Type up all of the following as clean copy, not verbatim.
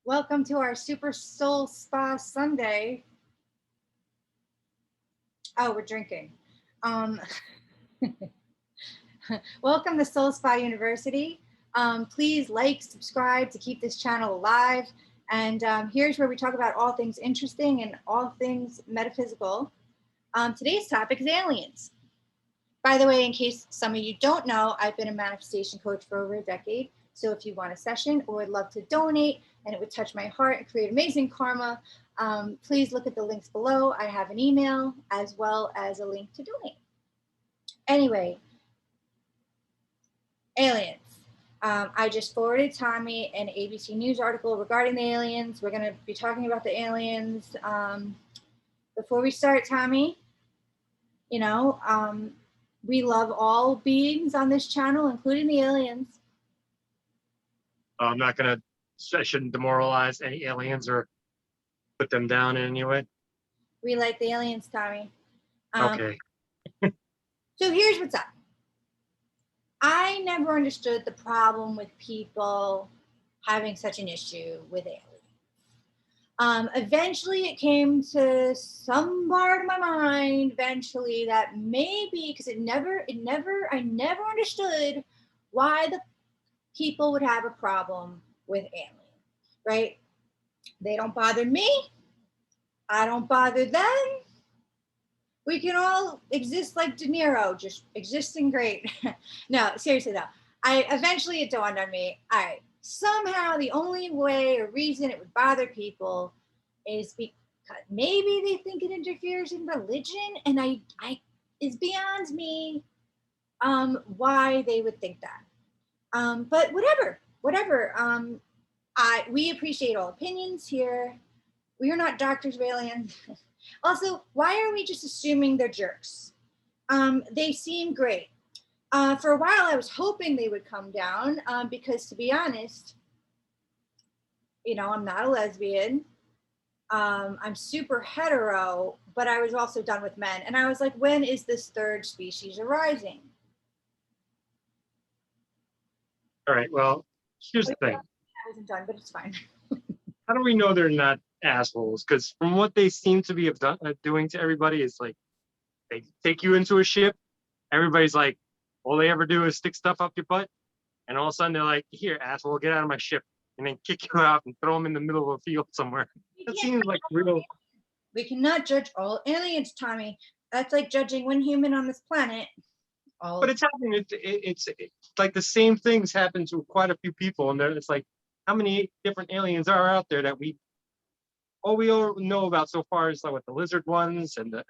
Welcome to our Super Soul Spa Sunday. Oh, we're drinking. Um, welcome to Soul Spa University. Please like, subscribe to keep this channel alive. And here's where we talk about all things interesting and all things metaphysical. Today's topic is aliens. By the way, in case some of you don't know, I've been a manifestation coach for over a decade. So if you want a session or would love to donate and it would touch my heart and create amazing karma, please look at the links below. I have an email as well as a link to donate. Anyway, aliens. I just forwarded Tommy an ABC News article regarding the aliens. We're going to be talking about the aliens. Before we start, Tommy, we love all beings on this channel, including the aliens. I'm not going to, I shouldn't demoralize any aliens or put them down in any way. We like the aliens, Tommy. Okay. So here's what's up. I never understood the problem with people having such an issue with aliens. Eventually it came to some part of my mind eventually that maybe, because I never understood why the people would have a problem with aliens, right? They don't bother me. I don't bother them. We can all exist like De Niro, just existing great. No, seriously though. Eventually it dawned on me, all right, somehow the only way or reason it would bother people is because maybe they think it interferes in religion, and I is beyond me why they would think that. But whatever. We appreciate all opinions here. We are not doctors of aliens. Also, why are we just assuming they're jerks? They seem great. For a while, I was hoping they would come down because, to be honest, I'm not a lesbian. I'm super hetero, but I was also done with men. And I was like, when is this third species arising? All right. Well, here's the thing. I wasn't done, but it's fine. How do we know they're not assholes? Because from what they seem to be doing to everybody, it's like they take you into a ship. Everybody's like, all they ever do is stick stuff up your butt. And all of a sudden they're like, here, asshole, get out of my ship. And then kick you out and throw them in the middle of a field somewhere. That seems like real. We cannot judge all aliens, Tommy. That's like judging one human on this planet. But it's happening. It's like the same things happen to quite a few people. And it's like, how many different aliens are out there that we all know about so far is like what the lizard ones and the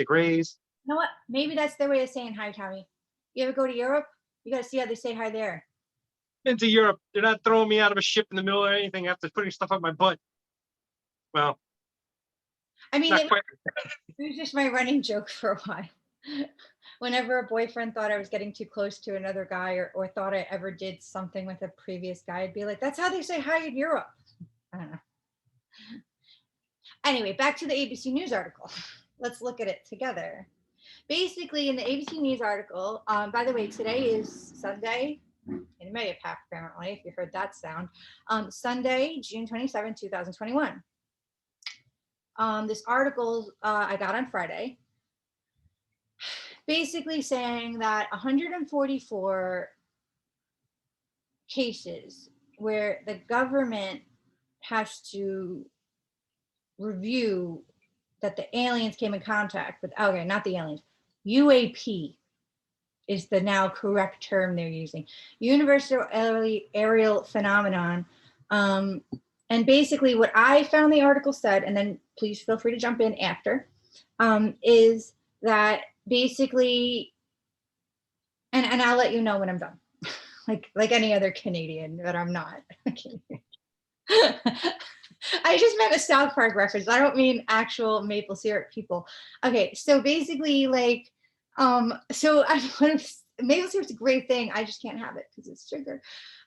grays. You know what? Maybe that's their way of saying hi, Tommy. You ever go to Europe? You got to see how they say hi there. Into Europe, they're not throwing me out of a ship in the middle or anything after putting stuff up my butt. Well, I mean, it was just my running joke for a while. Whenever a boyfriend thought I was getting too close to another guy or thought I ever did something with a previous guy, I'd be like, that's how they say hi in Europe. I don't know. Anyway, back to the ABC News article. Let's look at it together. Basically, in the ABC News article, by the way, today is Sunday, in Mayapap, apparently, if you heard that sound. Sunday, June 27, 2021. This article I got on Friday, basically saying that 144 cases where the government has to review that the aliens came in contact with, okay, not the aliens, UAP is the now correct term they're using, universal aerial phenomenon. And basically what I found the article said, and then please feel free to jump in after, is that basically, and I'll let you know when I'm done, like any other Canadian, but I'm not. I just meant a South Park reference. I don't mean actual maple syrup people. Okay, so basically, like, so maple syrup's a great thing. I just can't have it because it's sugar.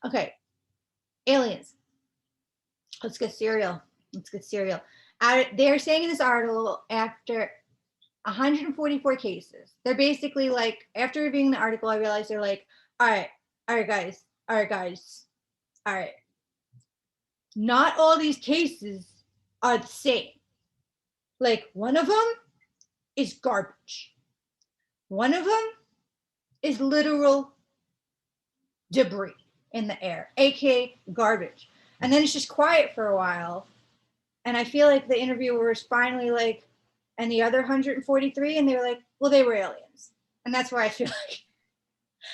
Okay, aliens. Let's get cereal. They're saying in this article, after 144 cases, they're basically like, after reviewing the article, I realized they're like, all right, guys. not all these cases are the same. Like one of them is garbage. One of them is literal debris in the air, aka garbage. And then it's just quiet for a while. And I feel like the interviewer was finally like, and the other 143, and they were like, well, they were aliens. And that's where I feel like,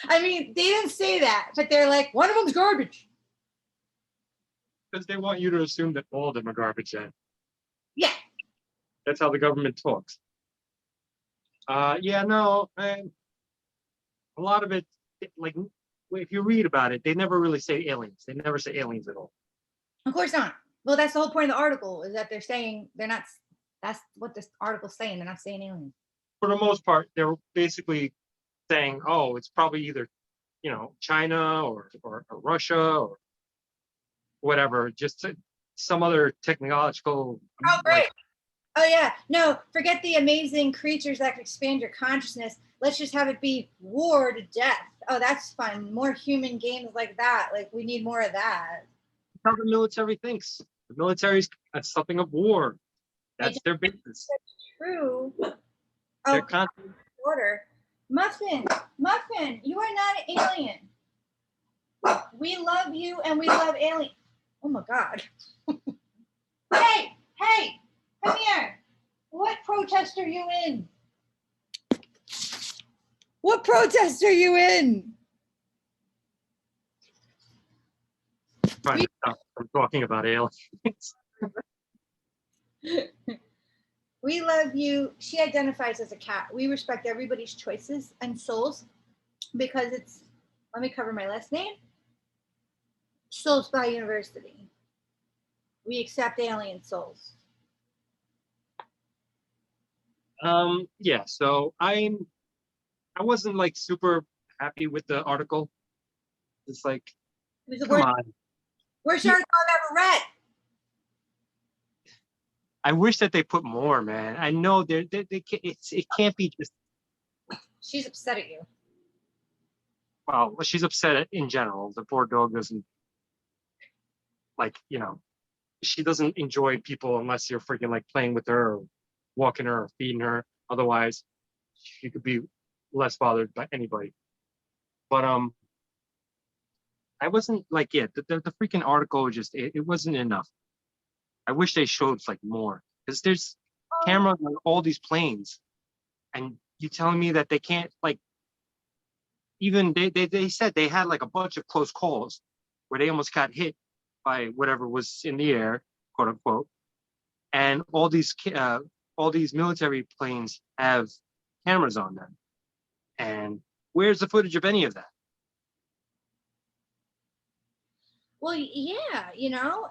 I mean, they didn't say that, but they're like, one of them's garbage. Because they want you to assume that all of them are garbage then. Yeah. That's how the government talks. Yeah, no, a lot of it, like, if you read about it, they never really say aliens. They never say aliens at all. Of course not. Well, that's the whole point of the article, is that they're saying they're not, that's what this article's saying. They're not saying aliens. For the most part, they're basically saying, oh, it's probably either, China or Russia or whatever, just some other technological. Oh, great. Oh, yeah. No, forget the amazing creatures that can expand your consciousness. Let's just have it be war to death. Oh, that's fun. More human games like that. Like, we need more of that. How the military thinks. The military's something of war. That's their business. That's true. Their Oh, order. Muffin, you are not an alien. We love you and we love aliens. Oh my God. Hey, come here. What protest are you in? What protest are you in? Trying to stop from talking about aliens. We love you. She identifies as a cat. We respect everybody's choices and souls because it's, let me cover my last name, Soul Spy University. We accept alien souls. Yeah, so I wasn't like super happy with the article. It's like, It was the come worst, on. worst article I've ever read. I wish that they put more, man. I know they it can't be just. She's upset at you. Well, she's upset in general. The poor dog doesn't like, she doesn't enjoy people unless you're freaking like playing with her or walking her or feeding her. Otherwise, she could be less bothered by anybody. But I wasn't like, yeah, the freaking article just it wasn't enough. I wish they showed like more because there's cameras on all these planes, and you telling me that they can't like. Even they said they had like a bunch of close calls where they almost got hit by whatever was in the air, quote unquote, and all these military planes have cameras on them. And where's the footage of any of that? Well, yeah,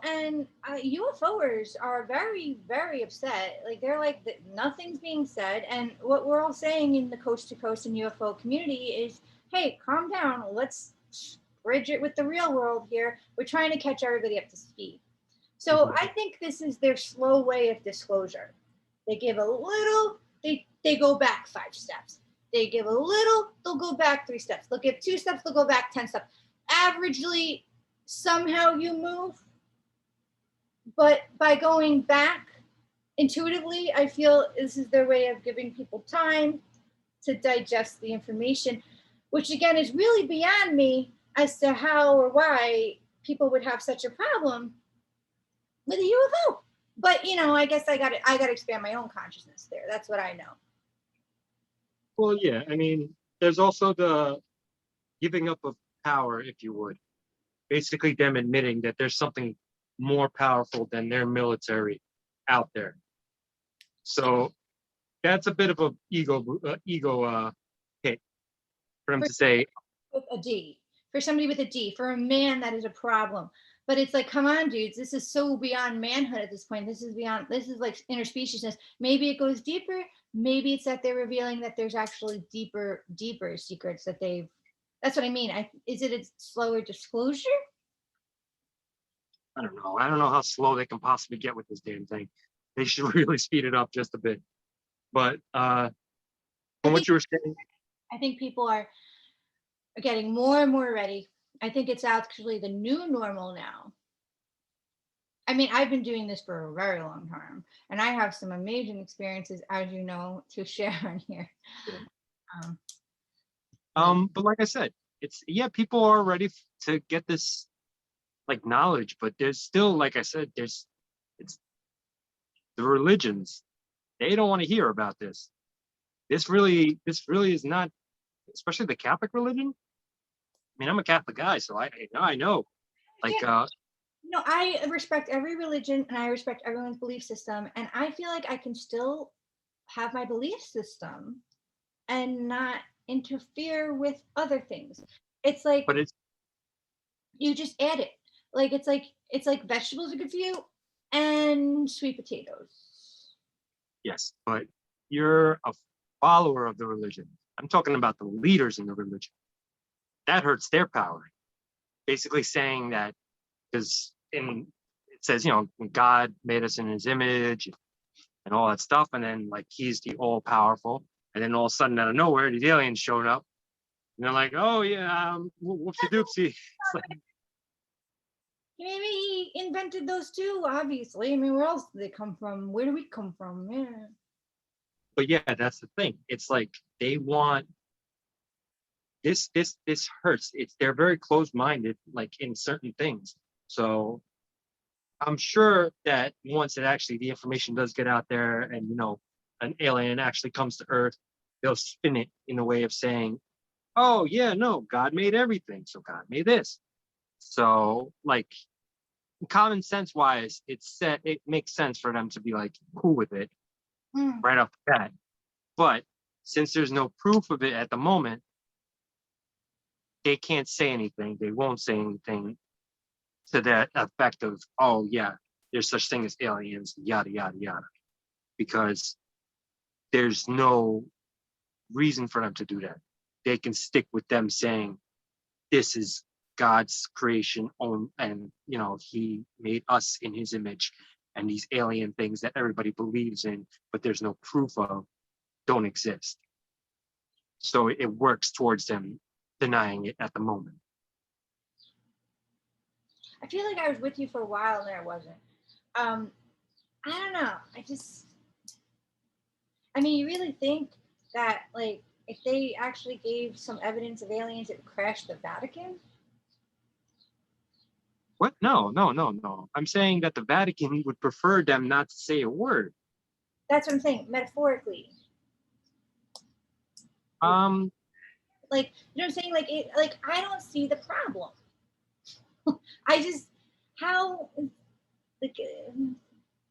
and UFOers are very, very upset. Like, they're like, nothing's being said. And what we're all saying in the coast to coast and UFO community is, hey, calm down. Let's bridge it with the real world here. We're trying to catch everybody up to speed. So I think this is their slow way of disclosure. They give a little, they go back 5 steps. They give a little, they'll go back 3 steps. They'll give 2 steps, they'll go back 10 steps. Averagely, somehow you move, but by going back intuitively, I feel this is their way of giving people time to digest the information, which again is really beyond me as to how or why people would have such a problem with a UFO. But I guess I got to expand my own consciousness there. That's what I know. Well, yeah, I mean, there's also the giving up of power, if you would. Basically them admitting that there's something more powerful than their military out there. So that's a bit of a ego hit for him to say. With a D, for somebody with a D, for a man, that is a problem. But it's like, come on, dudes, this is so beyond manhood at this point. This is like interspeciesness. Maybe it goes deeper. Maybe it's that they're revealing that there's actually deeper secrets that they've. That's what I mean. Is it a slower disclosure? I don't know. I don't know how slow they can possibly get with this damn thing. They should really speed it up just a bit. But from what you were saying, I think people are getting more and more ready. I think it's actually the new normal now. I mean, I've been doing this for a very long time, and I have some amazing experiences, as you know, to share on here. Um, But like I said, it's yeah, people are ready to get this like knowledge, but there's still, like I said, it's the religions. They don't want to hear about this. This really is not, especially the Catholic religion. I mean, I'm a Catholic guy, so I know. yeah, Like I respect every religion and I respect everyone's belief system, and I feel like I can still have my belief system and not interfere with other things. It's like but it's you just add it. Like it's like vegetables are good for you and sweet potatoes. yes, but you're a follower of the religion. I'm talking about the leaders in the religion. That hurts their power. Basically saying that, because in it says, God made us in his image and all that stuff, and then like he's the all powerful, and then all of a sudden out of nowhere these aliens showed up, and they're like, oh yeah, whoopsie doopsie. It's like, Maybe he invented those too, obviously. I mean, where else did they come from? Where do we come from? Yeah. but yeah, that's the thing. It's like they want this hurts. They're very closed minded, like in certain things. So I'm sure that once it actually the information does get out there, and an alien actually comes to Earth, they'll spin it in a way of saying, "Oh yeah, no, God made everything, so God made this." So like common sense wise, it makes sense for them to be like cool with it Hmm. right off the bat. But since there's no proof of it at the moment, they can't say anything. They won't say anything to that effect of, "Oh yeah, there's such thing as aliens, yada yada yada," because there's no reason for them to do that. They can stick with them saying this is God's creation on, and he made us in his image, and these alien things that everybody believes in, but there's no proof of, don't exist. So it works towards them denying it at the moment. I feel like I was with you for a while and then I wasn't. Um, I don't know. I mean, you really think that, like, if they actually gave some evidence of aliens, it would crash the Vatican? What? No, no, no, no. I'm saying that the Vatican would prefer them not to say a word. That's what I'm saying, metaphorically. Um, Like, you know what I'm saying? Like I don't see the problem. I just, how, like,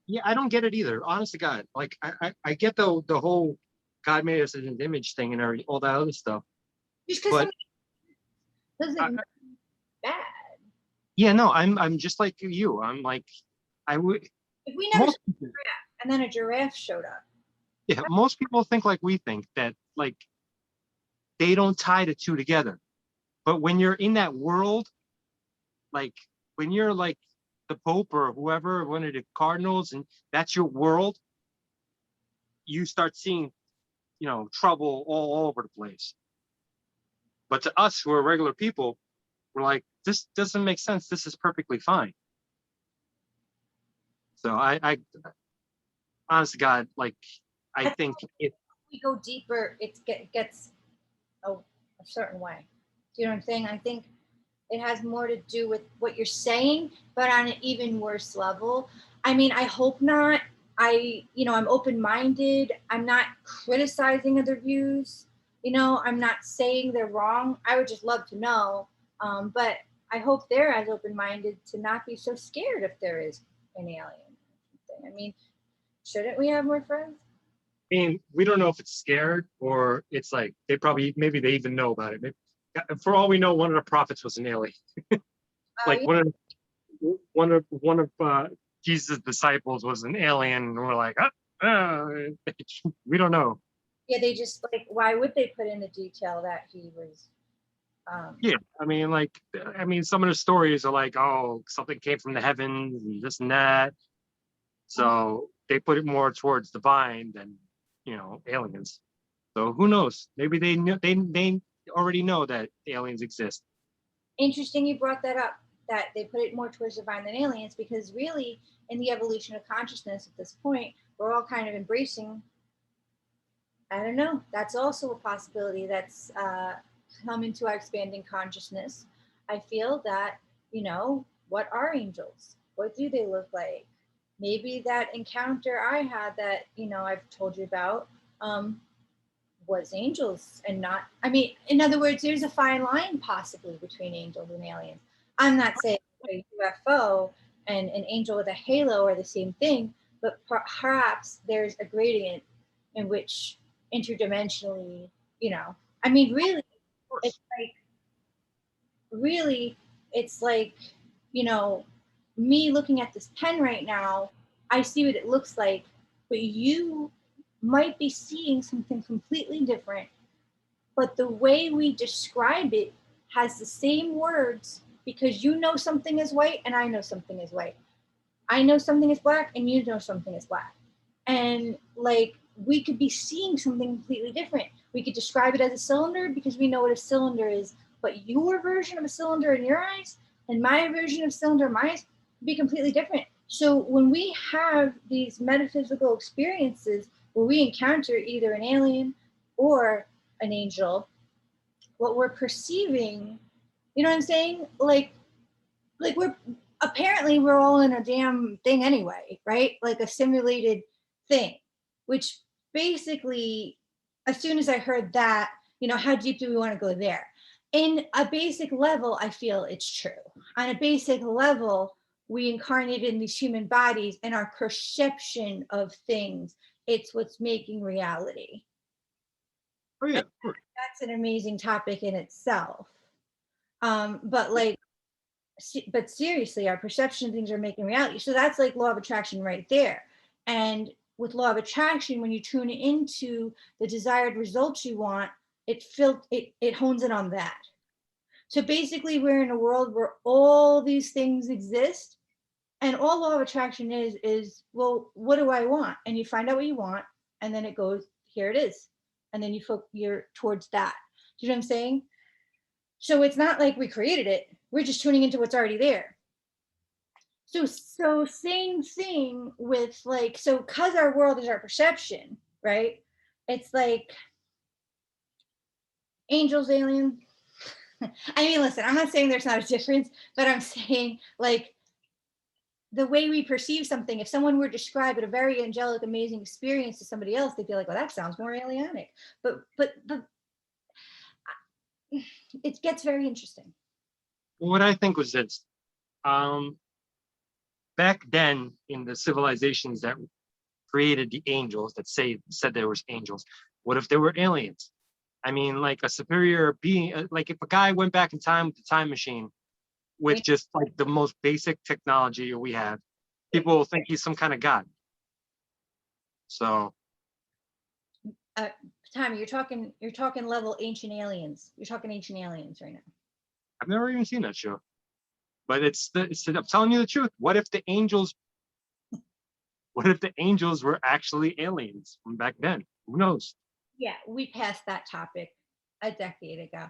yeah, I don't get it either. Honest to God, like I get the whole God made us in His image thing and all that other stuff, just because but somebody doesn't I, mean bad. yeah, no, I'm just like you. I'm like I would If we never saw most a giraffe and then a giraffe showed up, yeah, most people think like we think, that like they don't tie the two together. But when you're in that world, like when you're like the Pope or whoever, one of the cardinals, and that's your world, you start seeing trouble all over the place. But to us who are regular people, we're like, this doesn't make sense. This is perfectly fine. So I honest to God, like I I think think it. if we go deeper, it gets a certain way. Do you know what I'm saying? I think it has more to do with what you're saying, but on an even worse level. I mean, I hope not. I'm open minded. I'm not criticizing other views. I'm not saying they're wrong. I would just love to know. But I hope they're as open minded to not be so scared if there is an alien. I mean, shouldn't we have more friends? I mean, we don't know if it's scared or it's like maybe they even know about it. Maybe, for all we know, one of the prophets was an alien. Like Yeah, one of Jesus' disciples was an alien, and we're like, we don't know. yeah, they just like, why would they put in the detail that he was? Yeah, I mean, some of the stories are like, oh, something came from the heavens and this and that. So they put it more towards divine than aliens. So who knows? Maybe they already know that aliens exist. Interesting you brought that up. that they put it more towards divine than aliens, because really in the evolution of consciousness at this point, we're all kind of embracing, I don't know, that's also a possibility that's come into our expanding consciousness. I feel that, you know, what are angels? What do they look like? Maybe that encounter I had that, you know, I've told you about, was angels and not, I mean, in other words, there's a fine line possibly between angels and aliens. I'm not saying a UFO and an angel with a halo are the same thing, but perhaps there's a gradient in which interdimensionally, you know, I mean, really, it's like, really, it's like, you know, me looking at this pen right now, I see what it looks like, but you might be seeing something completely different. But the way we describe it has the same words, because you know something is white and I know something is white. I know something is black and you know something is black. And like, we could be seeing something completely different. We could describe it as a cylinder because we know what a cylinder is, but your version of a cylinder in your eyes and my version of cylinder in my eyes would be completely different. So when we have these metaphysical experiences where we encounter either an alien or an angel, what we're perceiving, you know what I'm saying? Like we're, apparently we're all in a damn thing anyway, right? Like a simulated thing, which basically, as soon as I heard that, you know, how deep do we want to go there? In a basic level, I feel it's true. On a basic level, we incarnate in these human bodies and our perception of things, it's what's making reality. Oh yeah, of course. That's an amazing topic in itself. But like, but seriously, our perception of things are making reality. So that's like law of attraction right there. And with law of attraction, when you tune into the desired results you want, it hones in on that. So basically, we're in a world where all these things exist, and all law of attraction is, well, what do I want? And you find out what you want, and then it goes, here it is, and then you're towards that. Do you know what I'm saying? So it's not like we created it. We're just tuning into what's already there. So same thing with like, so because our world is our perception, right? It's like angels, aliens. I mean, listen, I'm not saying there's not a difference, but I'm saying like the way we perceive something, if someone were to describe it a very angelic, amazing experience to somebody else, they'd be like, well, that sounds more alienic. But it gets very interesting. What I think was this. Um, Back then in the civilizations that created the angels that said there was angels, what if there were aliens? I mean, like a superior being, like if a guy went back in time with the time machine with just like the most basic technology we have, people will think he's some kind of god. So Tommy, you're talking level ancient aliens. You're talking ancient aliens right now. I've never even seen that show. But I'm telling you the truth. What if the angels were actually aliens from back then? Who knows? Yeah, we passed that topic a decade ago.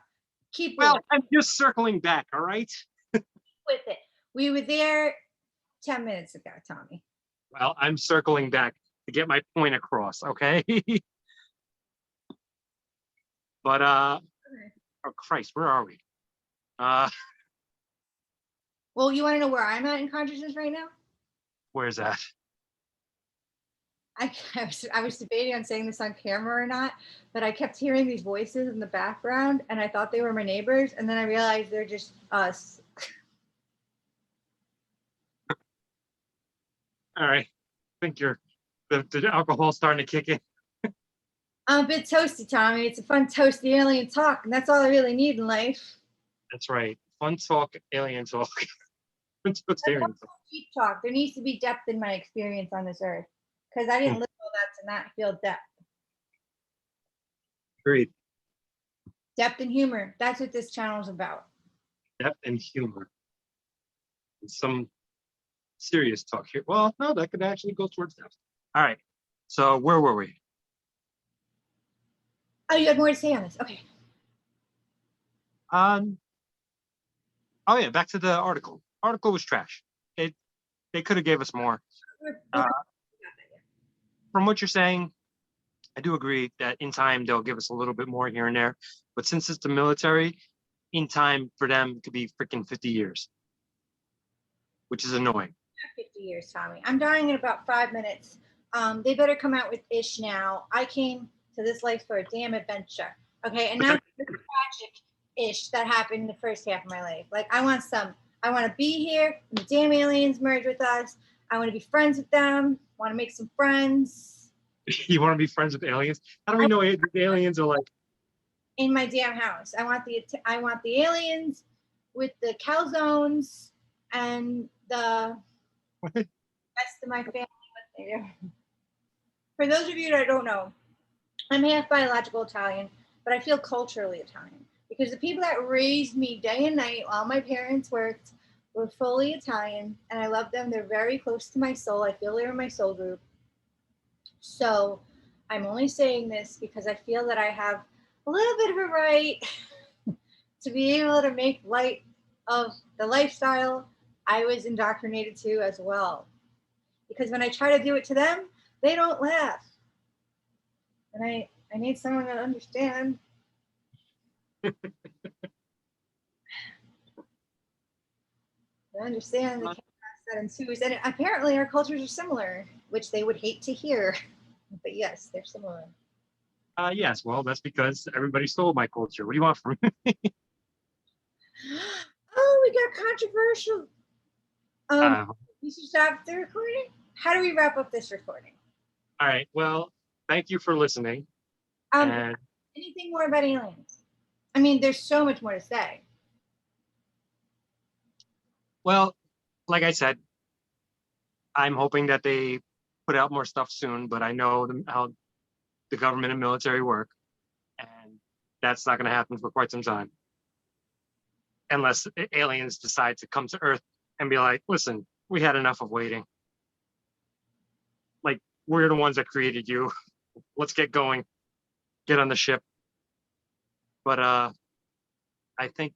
Keep Well, with I'm just circling back, all right? it. We were there 10 minutes ago, Tommy. Well, I'm circling back to get my point across, okay? But oh Christ, where are we? Well, you want to know where I'm at in consciousness right now? Where's that? I was debating on saying this on camera or not, but I kept hearing these voices in the background and I thought they were my neighbors, and then I realized they're just us. All right. I think the alcohol's starting to kick in. I'm a bit toasty, Tommy. It's a fun toasty alien talk, and that's all I really need in life. That's right. Fun talk, alien talk. Alien talk. Deep talk. There needs to be depth in my experience on this earth, because I didn't live all that to not feel depth. Agreed. Depth and humor. That's what this channel is about. Depth and humor. And some serious talk here. Well, no, that could actually go towards depth. All right. So where were we? Oh, you had more to say on this. Okay. Oh yeah, back to the article. Article was trash. It they could have gave us more. Uh, from what you're saying, I do agree that in time they'll give us a little bit more here and there. But since it's the military, in time for them could be freaking 50 years, which is annoying. 50 years, Tommy. I'm dying in about 5 minutes. They better come out with ish now. I came to this life for a damn adventure. Okay, and not the tragic ish that happened in the first half of my life. Like I want to be here. The damn aliens merge with us. I want to be friends with them. Want to make some friends. You want to be friends with aliens? How do we know the aliens are like in my damn house? I want the aliens with the calzones and the rest of my family. For those of you that don't know, I'm half biological Italian, but I feel culturally Italian because the people that raised me day and night while my parents worked were fully Italian, and I love them. They're very close to my soul. I feel they're in my soul group. So I'm only saying this because I feel that I have a little bit of a right to be able to make light of the lifestyle I was indoctrinated to as well. Because when I try to do it to them, they don't laugh. And I need someone to understand. To understand the chaos that ensues. And apparently our cultures are similar, which they would hate to hear. But yes, they're similar. yes, well, that's because everybody stole my culture. What do you want from me? Oh, we got controversial. We should stop the recording. How do we wrap up this recording? All right. Well, thank you for listening. And anything more about aliens? I mean, there's so much more to say. Well, like I said, I'm hoping that they put out more stuff soon, but I know how the government and military work, and that's not going to happen for quite some time. Unless aliens decide to come to Earth and be like, listen, we had enough of waiting. Like, we're the ones that created you. Let's get going. Get on the ship. But I think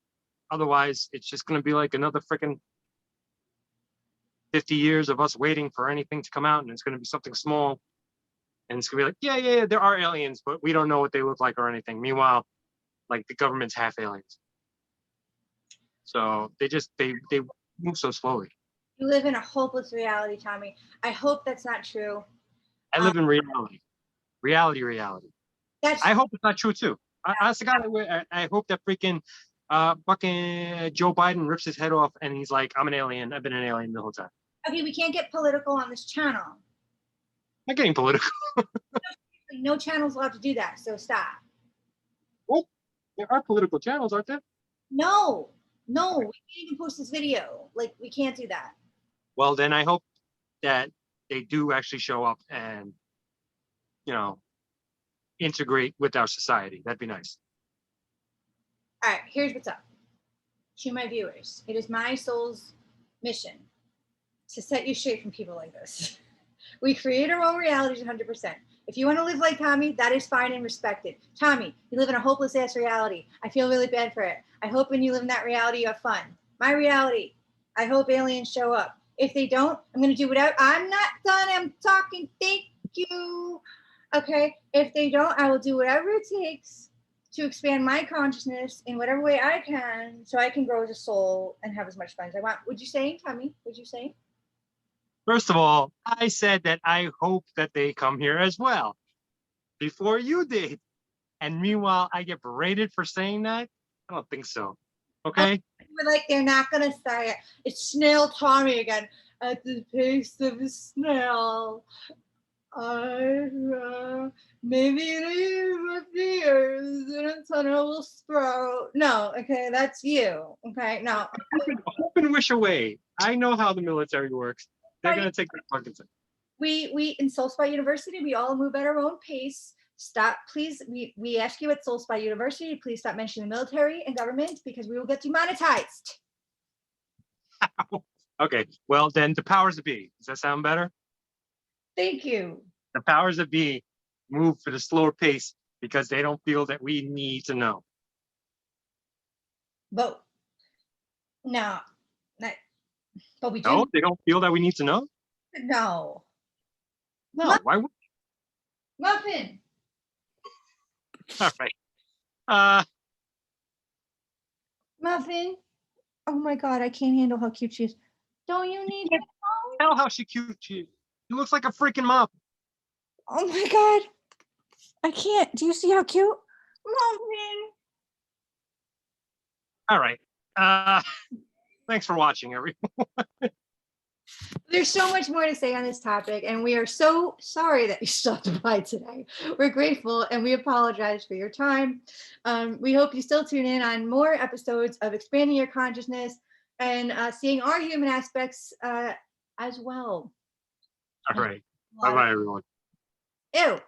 otherwise it's just going to be like another freaking 50 years of us waiting for anything to come out, and it's going to be something small. And it's going to be like, yeah, there are aliens, but we don't know what they look like or anything. Meanwhile, like the government's half aliens. So they move so slowly. You live in a hopeless reality, Tommy. I hope that's not true. I live in reality. Reality. I hope it's not true too. Honest to God, I hope that freaking fucking Joe Biden rips his head off and he's like, I'm an alien. I've been an alien the whole time. Okay, we can't get political on this channel. I'm not getting political. No channel's allowed to do that, so stop. Well, there are political channels, aren't there? No, we can't even post this video. Like, we can't do that. Well, then I hope that they do actually show up and, integrate with our society. That'd be nice. All right, here's what's up. To my viewers, it is my soul's mission to set you straight from people like this. We create our own realities 100%. If you want to live like Tommy, that is fine and respected. Tommy, you live in a hopeless ass reality. I feel really bad for it. I hope when you live in that reality, you have fun. My reality, I hope aliens show up. If they don't, I'm going to do whatever. I'm not done. I'm talking. Thank you. Okay. If they don't, I will do whatever it takes to expand my consciousness in whatever way I can so I can grow as a soul and have as much fun as I want. Would you say, Tommy? Would you say? First of all, I said that I hope that they come here as well before you did. And meanwhile, I get berated for saying that? I don't think so. Okay? We're like, they're not going to say it. It's Snail Tommy again. At the pace of a snail. Maybe in 50 years in a tunnel will sprout. No, okay, that's you. Okay, no. Hope and wish away. I know how the military works. They're going to take that fucking thing. We in Soul Spy University, we all move at our own pace. Stop, please. We ask you at Soul Spy University, please stop mentioning the military and government because we will get demonetized. Okay, well then the powers that be. Does that sound better? Thank you. The powers that be move at a slower pace because they don't feel that we need to know. Vote. No, not, but we No, do. they don't feel that we need to know. No. No, why would? Muffin. All right. Uh, Muffin. Oh my God, I can't handle how cute she is. Don't you need can't tell how cute she is. She looks like a freaking mom. Oh my God. I can't. Do you see how cute? Muffin. All right. Thanks for watching, everyone. There's so much more to say on this topic, and we are so sorry that you stopped by today. We're grateful and we apologize for your time. We hope you still tune in on more episodes of Expanding Your Consciousness and seeing our human aspects as well. All right. Bye bye, everyone. Ew.